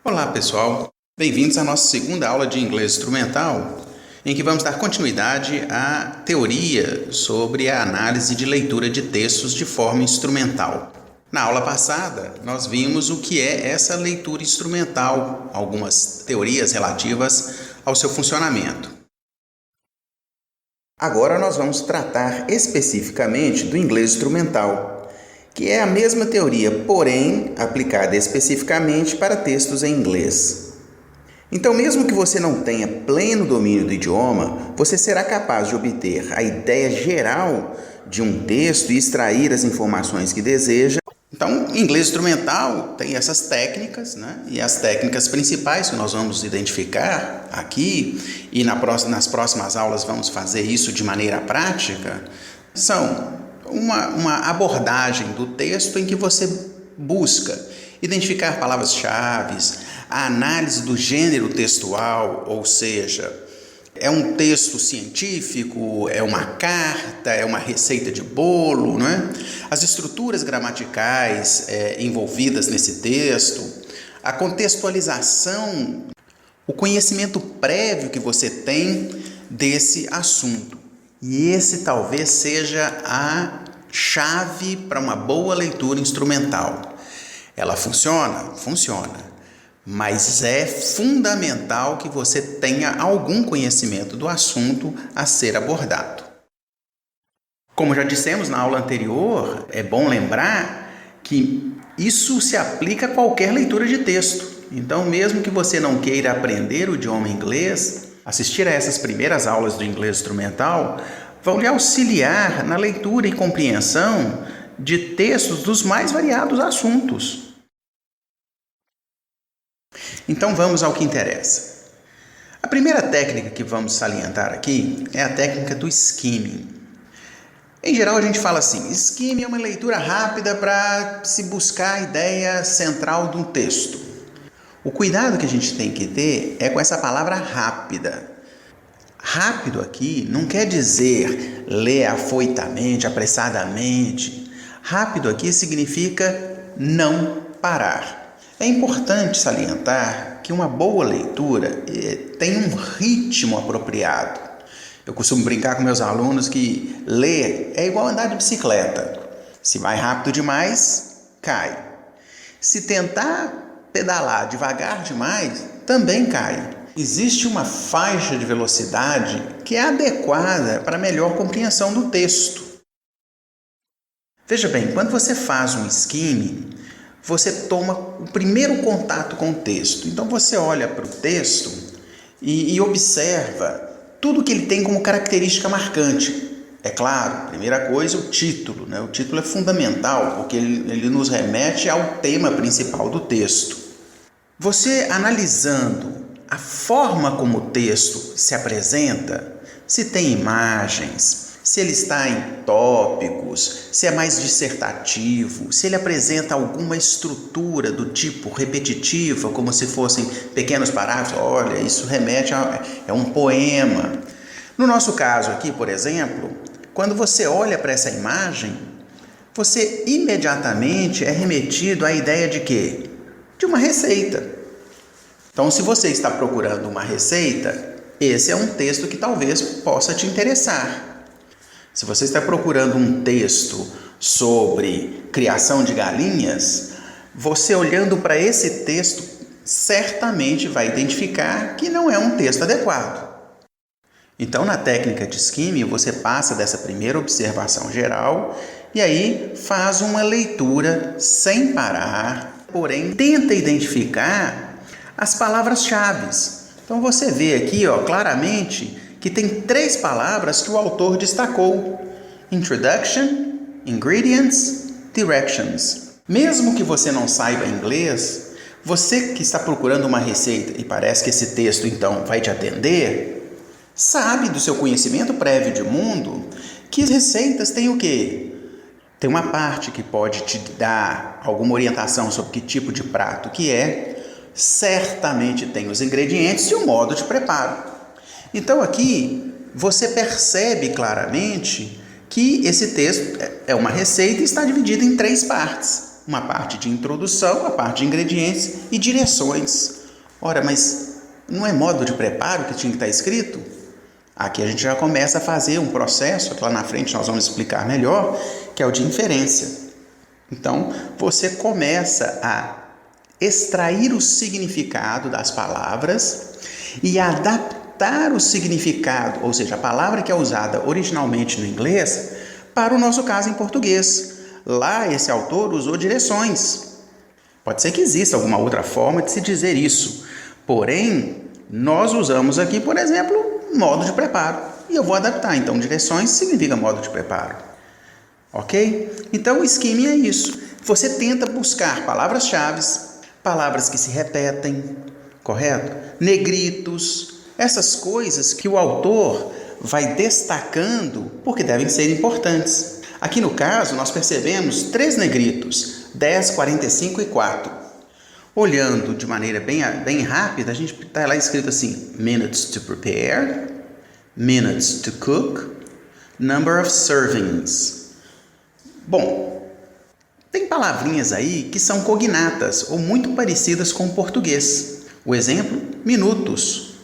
Olá pessoal, bem-vindos à nossa segunda aula de inglês instrumental, em que vamos dar continuidade à teoria sobre a análise de leitura de textos de forma instrumental. Na aula passada, nós vimos o que é essa leitura instrumental, algumas teorias relativas ao seu funcionamento. Agora nós vamos tratar especificamente do inglês instrumental, que é a mesma teoria, porém aplicada especificamente para textos em inglês. Então, mesmo que você não tenha pleno domínio do idioma, você será capaz de obter a ideia geral de um texto e extrair as informações que deseja. Então, inglês instrumental tem essas técnicas, né? E as técnicas principais que nós vamos identificar aqui, e nas próximas aulas vamos fazer isso de maneira prática, são uma abordagem do texto em que você busca identificar palavras-chave, a análise do gênero textual, ou seja, é um texto científico, é uma carta, é uma receita de bolo, não é? As estruturas gramaticais envolvidas nesse texto, a contextualização, o conhecimento prévio que você tem desse assunto. E esse talvez seja a chave para uma boa leitura instrumental. Ela funciona? Funciona. Mas é fundamental que você tenha algum conhecimento do assunto a ser abordado. Como já dissemos na aula anterior, é bom lembrar que isso se aplica a qualquer leitura de texto. Então, mesmo que você não queira aprender o idioma inglês, assistir a essas primeiras aulas do inglês instrumental vão lhe auxiliar na leitura e compreensão de textos dos mais variados assuntos. Então vamos ao que interessa. A primeira técnica que vamos salientar aqui é a técnica do skimming. Em geral a gente fala assim, skimming é uma leitura rápida para se buscar a ideia central de um texto. O cuidado que a gente tem que ter é com essa palavra rápida. Rápido aqui não quer dizer ler afoitamente, apressadamente. Rápido aqui significa não parar. É importante salientar que uma boa leitura tem um ritmo apropriado. Eu costumo brincar com meus alunos que ler é igual andar de bicicleta. Se vai rápido demais, cai. Se tentar pedalar devagar demais, também cai. Existe uma faixa de velocidade que é adequada para a melhor compreensão do texto. Veja bem, quando você faz um skimming, você toma o primeiro contato com o texto. Então você olha para o texto e observa tudo que ele tem como característica marcante. É claro, primeira coisa, o título, né? O título é fundamental, porque ele nos remete ao tema principal do texto. Você analisando a forma como o texto se apresenta, se tem imagens, se ele está em tópicos, se é mais dissertativo, se ele apresenta alguma estrutura do tipo repetitiva, como se fossem pequenos parágrafos, olha, isso remete a um poema. No nosso caso aqui, por exemplo, quando você olha para essa imagem, você imediatamente é remetido à ideia de quê? De uma receita. Então, se você está procurando uma receita, esse é um texto que talvez possa te interessar. Se você está procurando um texto sobre criação de galinhas, você olhando para esse texto, certamente vai identificar que não é um texto adequado. Então, na técnica de skimming, você passa dessa primeira observação geral e aí faz uma leitura sem parar, porém tenta identificar as palavras-chave. Então você vê aqui, claramente que tem 3 palavras que o autor destacou: Introduction, Ingredients, Directions. Mesmo que você não saiba inglês, você que está procurando uma receita e parece que esse texto então vai te atender, sabe do seu conhecimento prévio de mundo que as receitas têm o quê? Tem uma parte que pode te dar alguma orientação sobre que tipo de prato que é, certamente tem os ingredientes e o modo de preparo. Então aqui você percebe claramente que esse texto é uma receita e está dividido em 3 partes. Uma parte de introdução, a parte de ingredientes e direções. Ora, mas não é modo de preparo que tinha que estar escrito? Aqui a gente já começa a fazer um processo, que lá na frente nós vamos explicar melhor, que é o de inferência. Então, você começa a extrair o significado das palavras e adaptar o significado, ou seja, a palavra que é usada originalmente no inglês, para o nosso caso em português. Lá, esse autor usou direções. Pode ser que exista alguma outra forma de se dizer isso. Porém, nós usamos aqui, por exemplo, modo de preparo. E eu vou adaptar. Então, direções significa modo de preparo. Ok? Então, o skimming é isso. Você tenta buscar palavras-chave, palavras que se repetem, correto? Negritos, essas coisas que o autor vai destacando porque devem ser importantes. Aqui no caso, nós percebemos 3 negritos, 10, 45 e 4. Olhando de maneira bem rápida, a gente está lá escrito assim: minutes to prepare, minutes to cook, number of servings. Bom, tem palavrinhas aí que são cognatas ou muito parecidas com o português. O exemplo, minutos.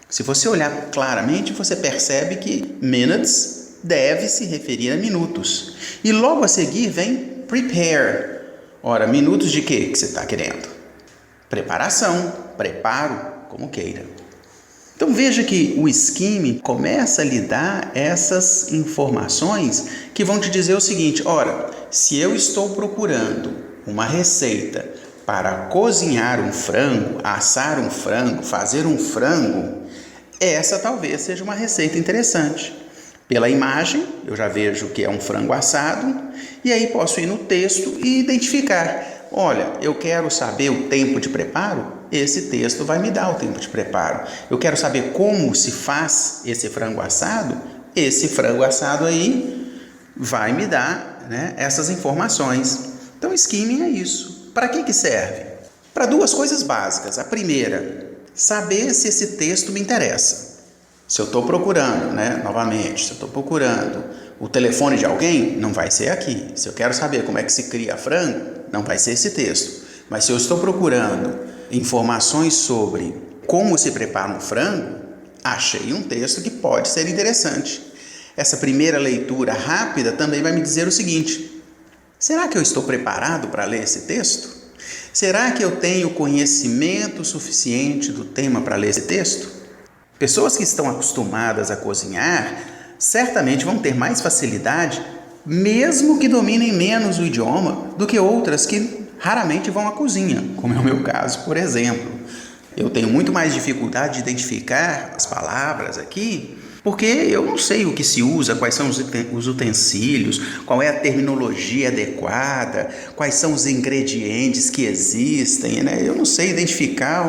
Se você olhar claramente, você percebe que minutes deve se referir a minutos. E logo a seguir vem prepare. Ora, minutos de quê que você está querendo? Preparação, preparo, como queira. Então veja que o skimming começa a lhe dar essas informações que vão te dizer o seguinte: ora, se eu estou procurando uma receita para cozinhar um frango, assar um frango, fazer um frango, essa talvez seja uma receita interessante. Pela imagem, eu já vejo que é um frango assado, e aí posso ir no texto e identificar. Olha, eu quero saber o tempo de preparo? Esse texto vai me dar o tempo de preparo. Eu quero saber como se faz esse frango assado? Esse frango assado aí vai me dar, né, essas informações. Então, skimming é isso. Para que serve? Para 2 coisas básicas. A primeira, saber se esse texto me interessa. Se eu estou procurando, novamente, se eu estou procurando o telefone de alguém, não vai ser aqui. Se eu quero saber como é que se cria frango, não vai ser esse texto. Mas se eu estou procurando informações sobre como se prepara um frango, achei um texto que pode ser interessante. Essa primeira leitura rápida também vai me dizer o seguinte: será que eu estou preparado para ler esse texto? Será que eu tenho conhecimento suficiente do tema para ler esse texto? Pessoas que estão acostumadas a cozinhar certamente vão ter mais facilidade, mesmo que dominem menos o idioma, do que outras que raramente vão à cozinha, como é o meu caso, por exemplo. Eu tenho muito mais dificuldade de identificar as palavras aqui, porque eu não sei o que se usa, quais são os utensílios, qual é a terminologia adequada, quais são os ingredientes que existem, Eu não sei identificar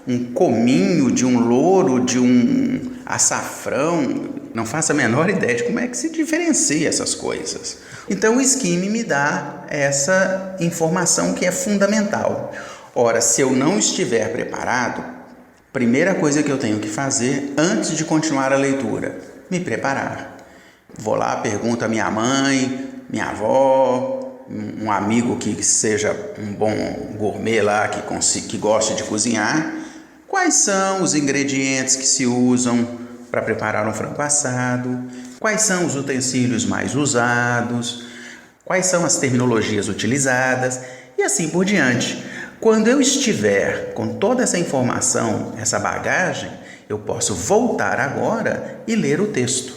um cominho de um louro, de um açafrão, não faço a menor ideia de como é que se diferencia essas coisas. Então o skimming me dá essa informação que é fundamental. Ora, se eu não estiver preparado, primeira coisa que eu tenho que fazer antes de continuar a leitura, me preparar. Vou lá, pergunto à minha mãe, minha avó, um amigo que seja um bom gourmet lá, que goste de cozinhar, quais são os ingredientes que se usam para preparar um frango assado, quais são os utensílios mais usados, quais são as terminologias utilizadas e assim por diante. Quando eu estiver com toda essa informação, essa bagagem, eu posso voltar agora e ler o texto.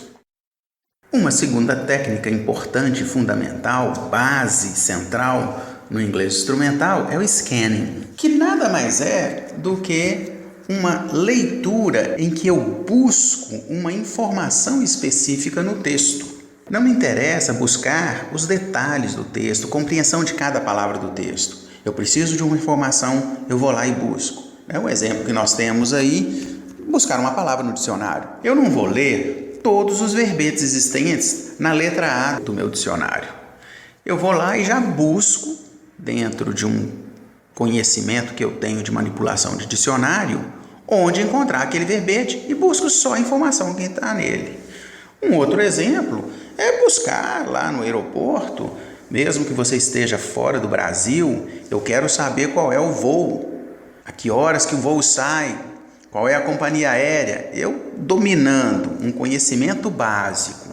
Uma segunda técnica importante, fundamental, base, central no inglês instrumental é o scanning, que nada mais é do que uma leitura em que eu busco uma informação específica no texto. Não me interessa buscar os detalhes do texto, compreensão de cada palavra do texto. Eu preciso de uma informação, eu vou lá e busco. É um exemplo que nós temos aí, buscar uma palavra no dicionário. Eu não vou ler todos os verbetes existentes na letra A do meu dicionário. Eu vou lá e já busco, dentro de um conhecimento que eu tenho de manipulação de dicionário, onde encontrar aquele verbete e busco só a informação que está nele. Um outro exemplo é buscar lá no aeroporto, mesmo que você esteja fora do Brasil, eu quero saber qual é o voo, a que horas que o voo sai, qual é a companhia aérea. Eu, dominando um conhecimento básico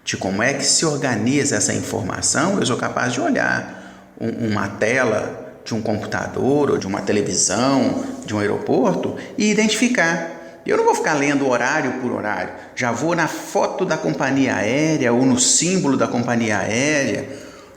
de como é que se organiza essa informação, eu sou capaz de olhar uma tela de um computador ou de uma televisão, de um aeroporto e identificar. Eu não vou ficar lendo horário por horário, já vou na foto da companhia aérea ou no símbolo da companhia aérea,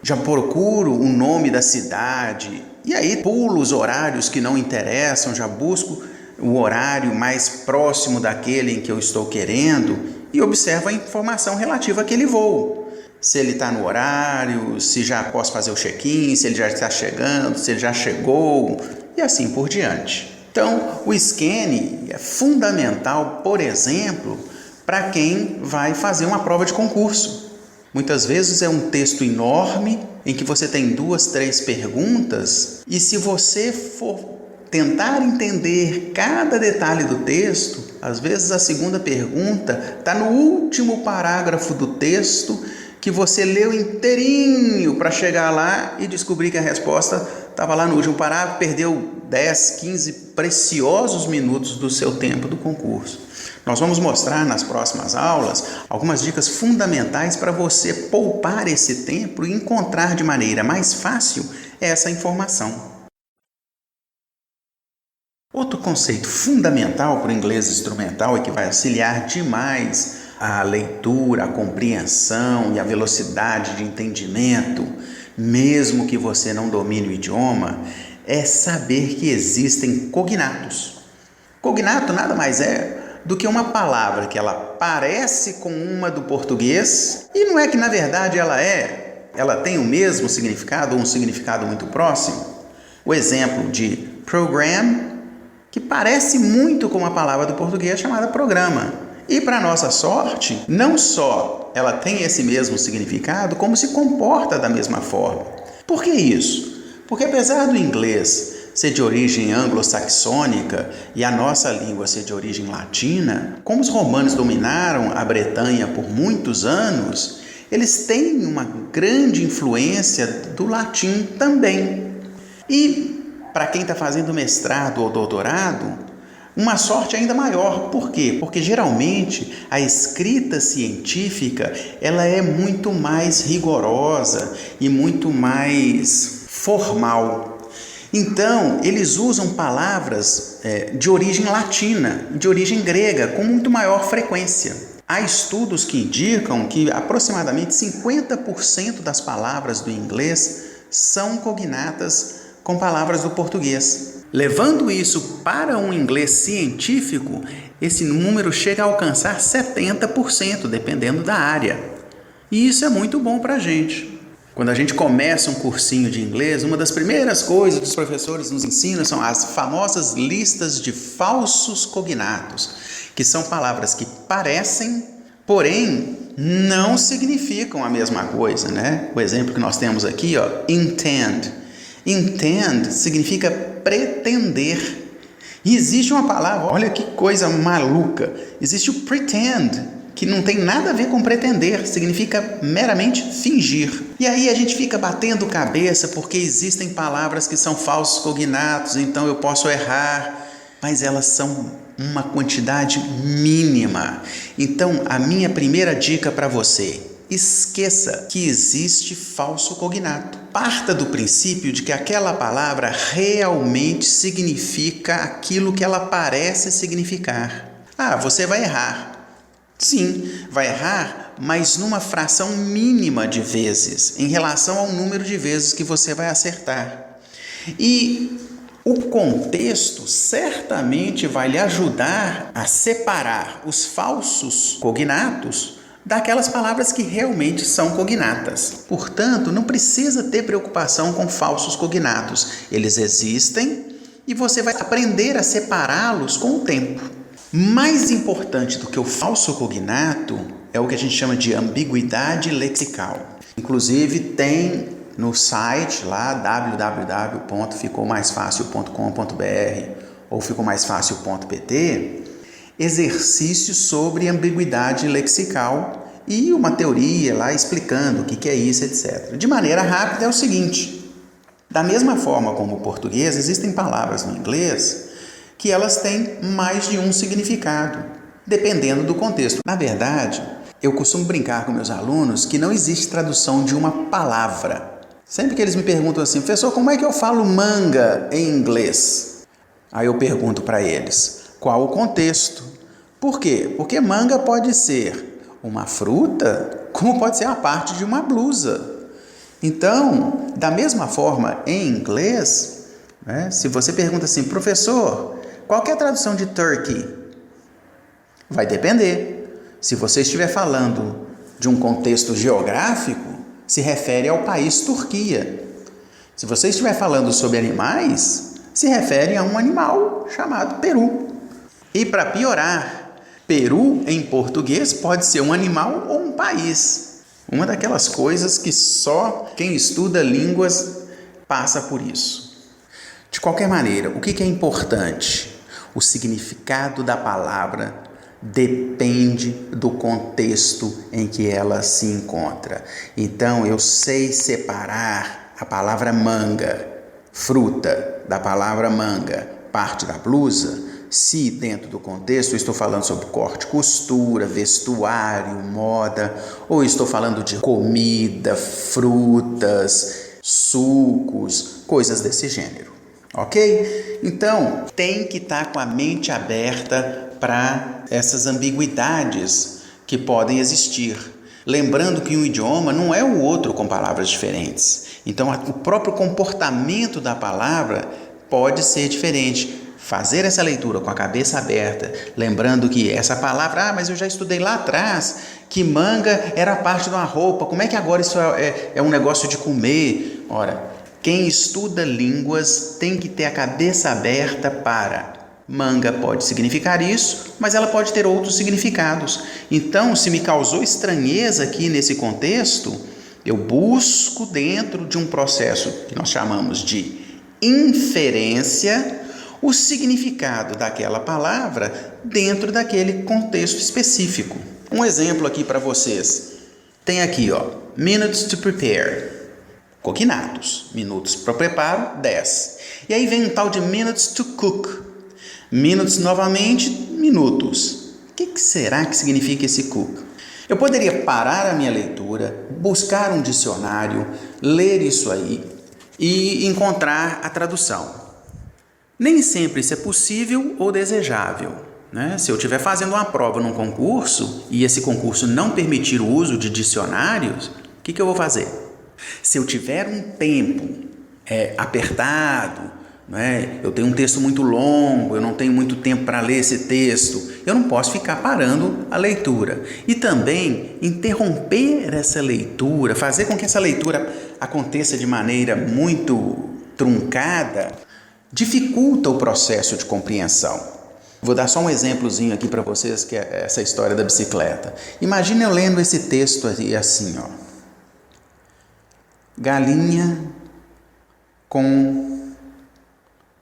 já procuro o nome da cidade e aí pulo os horários que não interessam, já busco o horário mais próximo daquele em que eu estou querendo e observo a informação relativa àquele voo. Se ele está no horário, se já posso fazer o check-in, se ele já está chegando, se ele já chegou e assim por diante. Então, o scanning é fundamental, por exemplo, para quem vai fazer uma prova de concurso. Muitas vezes é um texto enorme em que você tem 2, 3 perguntas e se você for tentar entender cada detalhe do texto, às vezes a segunda pergunta está no último parágrafo do texto que você leu inteirinho para chegar lá e descobrir que a resposta estava lá no último parágrafo, perdeu 10, 15 preciosos minutos do seu tempo do concurso. Nós vamos mostrar nas próximas aulas algumas dicas fundamentais para você poupar esse tempo e encontrar de maneira mais fácil essa informação. Outro conceito fundamental para o inglês instrumental e que vai auxiliar demais a leitura, a compreensão e a velocidade de entendimento, mesmo que você não domine o idioma, é saber que existem cognatos. Cognato nada mais é do que uma palavra que ela parece com uma do português e não é que na verdade ela tem o mesmo significado ou um significado muito próximo. O exemplo de program, que parece muito com uma palavra do português chamada programa. E para nossa sorte, não só ela tem esse mesmo significado, como se comporta da mesma forma. Por que isso? Porque apesar do inglês ser de origem anglo-saxônica e a nossa língua ser de origem latina, como os romanos dominaram a Bretanha por muitos anos, eles têm uma grande influência do latim também. E para quem está fazendo mestrado ou doutorado, uma sorte ainda maior. Por quê? Porque geralmente a escrita científica ela é muito mais rigorosa e muito mais formal. Então, eles usam palavras de origem latina, de origem grega, com muito maior frequência. Há estudos que indicam que aproximadamente 50% das palavras do inglês são cognatas com palavras do português. Levando isso para um inglês científico, esse número chega a alcançar 70%, dependendo da área. E isso é muito bom para a gente. Quando a gente começa um cursinho de inglês, uma das primeiras coisas que os professores nos ensinam são as famosas listas de falsos cognatos, que são palavras que parecem, porém não significam a mesma coisa, né? O exemplo que nós temos aqui, intend. Intend significa pretender. E existe uma palavra, olha que coisa maluca, existe o pretend, que não tem nada a ver com pretender, significa meramente fingir. E aí a gente fica batendo cabeça porque existem palavras que são falsos cognatos, então eu posso errar, mas elas são uma quantidade mínima. Então a minha primeira dica para você: esqueça que existe falso cognato. Parta do princípio de que aquela palavra realmente significa aquilo que ela parece significar. Você vai errar. Sim, vai errar, mas numa fração mínima de vezes, em relação ao número de vezes que você vai acertar. E o contexto certamente vai lhe ajudar a separar os falsos cognatos daquelas palavras que realmente são cognatas. Portanto, não precisa ter preocupação com falsos cognatos. Eles existem e você vai aprender a separá-los com o tempo. Mais importante do que o falso cognato é o que a gente chama de ambiguidade lexical. Inclusive tem no site lá www.ficoumaisfacil.com.br ou ficou mais fácil .pt, exercícios sobre ambiguidade lexical e uma teoria lá explicando o que é isso, etc. De maneira rápida é o seguinte: da mesma forma como o português, existem palavras no inglês que elas têm mais de um significado, dependendo do contexto. Na verdade, eu costumo brincar com meus alunos que não existe tradução de uma palavra. Sempre que eles me perguntam assim, professor, como é que eu falo manga em inglês? Aí eu pergunto para eles, qual o contexto? Por quê? Porque manga pode ser uma fruta, como pode ser a parte de uma blusa. Então, da mesma forma, em inglês, né, se você pergunta assim, professor, qual que é a tradução de turkey? Vai depender. Se você estiver falando de um contexto geográfico, se refere ao país Turquia. Se você estiver falando sobre animais, se refere a um animal chamado peru. E para piorar, peru em português pode ser um animal ou um país. Uma daquelas coisas que só quem estuda línguas passa por isso. De qualquer maneira, o que é importante? O significado da palavra depende do contexto em que ela se encontra. Então, eu sei separar a palavra manga, fruta, da palavra manga, parte da blusa, se dentro do contexto eu estou falando sobre corte, costura, vestuário, moda, ou estou falando de comida, frutas, sucos, coisas desse gênero. Ok? Então, tem que estar com a mente aberta para essas ambiguidades que podem existir. Lembrando que um idioma não é o outro com palavras diferentes. Então, o próprio comportamento da palavra pode ser diferente. Fazer essa leitura com a cabeça aberta, lembrando que essa palavra, mas eu já estudei lá atrás, que manga era parte de uma roupa, como é que agora isso é um negócio de comer? Ora, quem estuda línguas tem que ter a cabeça aberta para manga pode significar isso, mas ela pode ter outros significados. Então, se me causou estranheza aqui nesse contexto, eu busco dentro de um processo que nós chamamos de inferência o significado daquela palavra dentro daquele contexto específico. Um exemplo aqui para vocês. Tem aqui, minutes to prepare. Coquinatos. Minutos para preparo, 10. E aí vem um tal de minutes to cook. Minutes novamente, minutos. O que será que significa esse cook? Eu poderia parar a minha leitura, buscar um dicionário, ler isso aí e encontrar a tradução. Nem sempre isso é possível ou desejável, né? Se eu estiver fazendo uma prova num concurso e esse concurso não permitir o uso de dicionários, o que eu vou fazer? Se eu tiver um tempo apertado, né? Eu tenho um texto muito longo, eu não tenho muito tempo para ler esse texto, eu não posso ficar parando a leitura. E também interromper essa leitura, fazer com que essa leitura aconteça de maneira muito truncada, dificulta o processo de compreensão. Vou dar só um exemplozinho aqui para vocês, que é essa história da bicicleta. Imagina eu lendo esse texto assim, galinha com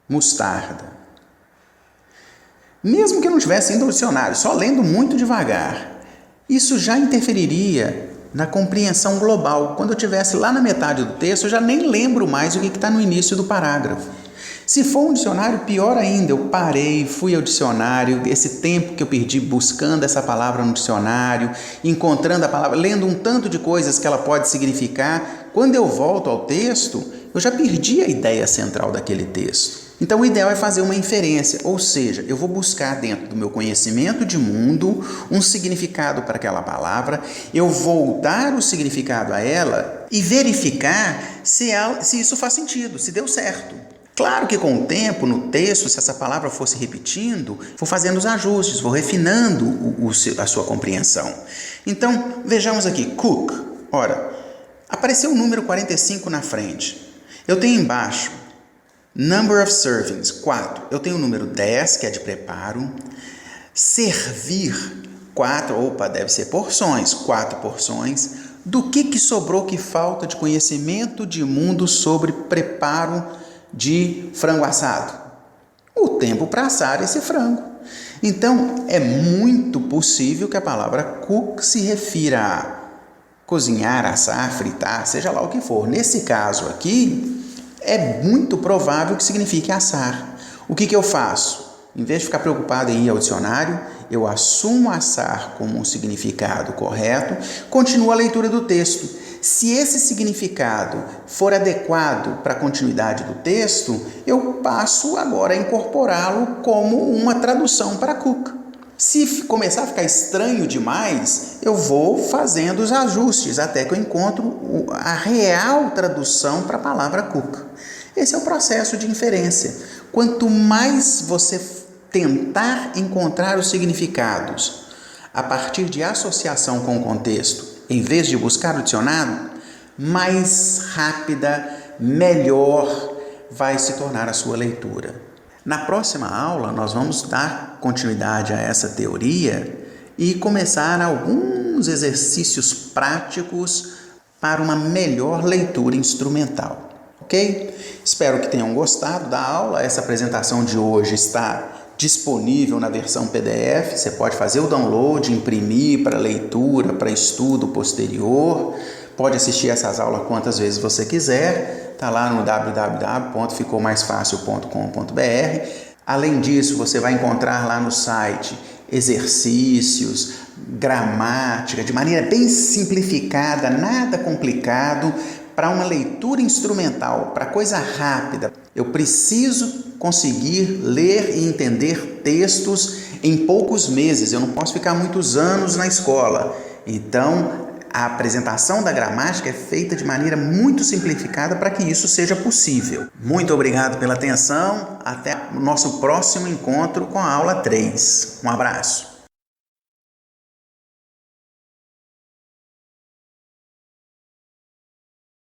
mostarda. Mesmo que eu não tivesse indo ao dicionário, só lendo muito devagar, isso já interferiria na compreensão global. Quando eu estivesse lá na metade do texto, eu já nem lembro mais o que está no início do parágrafo. Se for um dicionário, pior ainda, eu parei, fui ao dicionário, esse tempo que eu perdi buscando essa palavra no dicionário, encontrando a palavra, lendo um tanto de coisas que ela pode significar, quando eu volto ao texto, eu já perdi a ideia central daquele texto. Então, o ideal é fazer uma inferência, ou seja, eu vou buscar dentro do meu conhecimento de mundo um significado para aquela palavra, eu vou dar o significado a ela e verificar se isso faz sentido, se deu certo. Claro que com o tempo, no texto, se essa palavra fosse repetindo, vou fazendo os ajustes, vou refinando a sua compreensão. Então, vejamos aqui, cook. Ora, apareceu o número 45 na frente. Eu tenho embaixo, number of servings, 4. Eu tenho o número 10, que é de preparo. Servir, 4, deve ser porções, 4 porções. Do que sobrou que falta de conhecimento de mundo sobre preparo de frango assado? o tempo para assar esse frango. Então, é muito possível que a palavra cook se refira a cozinhar, assar, fritar, seja lá o que for. Nesse caso aqui, é muito provável que signifique assar. O que eu faço? Em vez de ficar preocupado em ir ao dicionário, eu assumo assar como um significado correto, continuo a leitura do texto. Se esse significado for adequado para a continuidade do texto, eu passo agora a incorporá-lo como uma tradução para cook. Se começar a ficar estranho demais, eu vou fazendo os ajustes até que eu encontro a real tradução para a palavra cook. Esse é o processo de inferência. Quanto mais você tentar encontrar os significados a partir de associação com o contexto, em vez de buscar o dicionário, mais rápida, melhor vai se tornar a sua leitura. Na próxima aula, nós vamos dar continuidade a essa teoria e começar alguns exercícios práticos para uma melhor leitura instrumental, ok? Espero que tenham gostado da aula. Essa apresentação de hoje está disponível na versão PDF. Você pode fazer o download, imprimir para leitura, para estudo posterior. Pode assistir essas aulas quantas vezes você quiser. Está lá no www.ficoumaisfacil.com.br. Além disso, você vai encontrar lá no site exercícios, gramática, de maneira bem simplificada, nada complicado, para uma leitura instrumental, para coisa rápida. Eu preciso conseguir ler e entender textos em poucos meses. Eu não posso ficar muitos anos na escola. Então, a apresentação da gramática é feita de maneira muito simplificada para que isso seja possível. Muito obrigado pela atenção. Até o nosso próximo encontro com a aula 3. Um abraço.